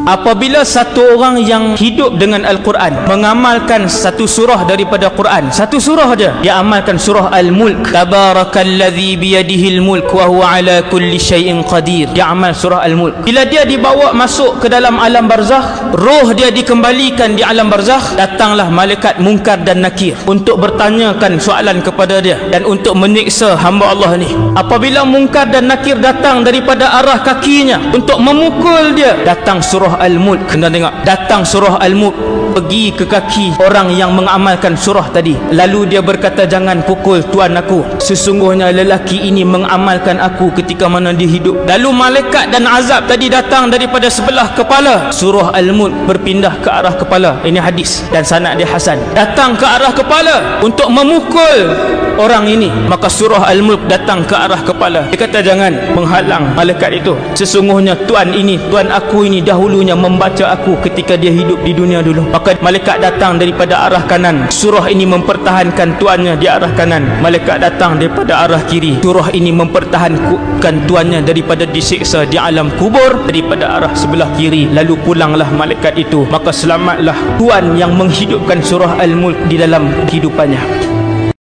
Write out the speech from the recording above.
Apabila satu orang yang hidup dengan Al-Quran mengamalkan satu surah daripada Quran, satu surah aja dia amalkan, surah Al-Mulk, tabarakalladzi biyadihil mulk wa huwa ala kulli syai'in qadir, dia amal surah Al-Mulk. Bila dia dibawa masuk ke dalam alam barzakh, roh dia dikembalikan di alam barzakh, datanglah malaikat Munkar dan Nakir untuk bertanyakan soalan kepada dia dan untuk menyiksa hamba Allah ni. Apabila Munkar dan Nakir datang daripada arah kakinya untuk memukul dia, datang surah Al-Mulk. Kena tengok, datang surah Al-Mulk pergi ke kaki orang yang mengamalkan surah tadi. Lalu dia berkata, jangan pukul tuan aku, sesungguhnya lelaki ini mengamalkan aku ketika mana dia hidup. Lalu malaikat dan azab tadi datang daripada sebelah kepala, surah Al-Mulk berpindah ke arah kepala. Ini hadis dan sanad dia hasan. Datang ke arah kepala untuk memukul orang ini, maka surah Al-Mulk datang ke arah kepala. Dia kata, jangan menghalang malaikat itu, sesungguhnya tuan ini, tuan aku ini dahulunya membaca aku ketika dia hidup di dunia dulu. Maka malaikat datang daripada arah kanan, surah ini mempertahankan tuannya di arah kanan. Malaikat datang daripada arah kiri, surah ini mempertahankan tuannya daripada disiksa di alam kubur daripada arah sebelah kiri. Lalu pulanglah malaikat itu, maka selamatlah tuan yang menghidupkan surah Al-Mulk di dalam kehidupannya.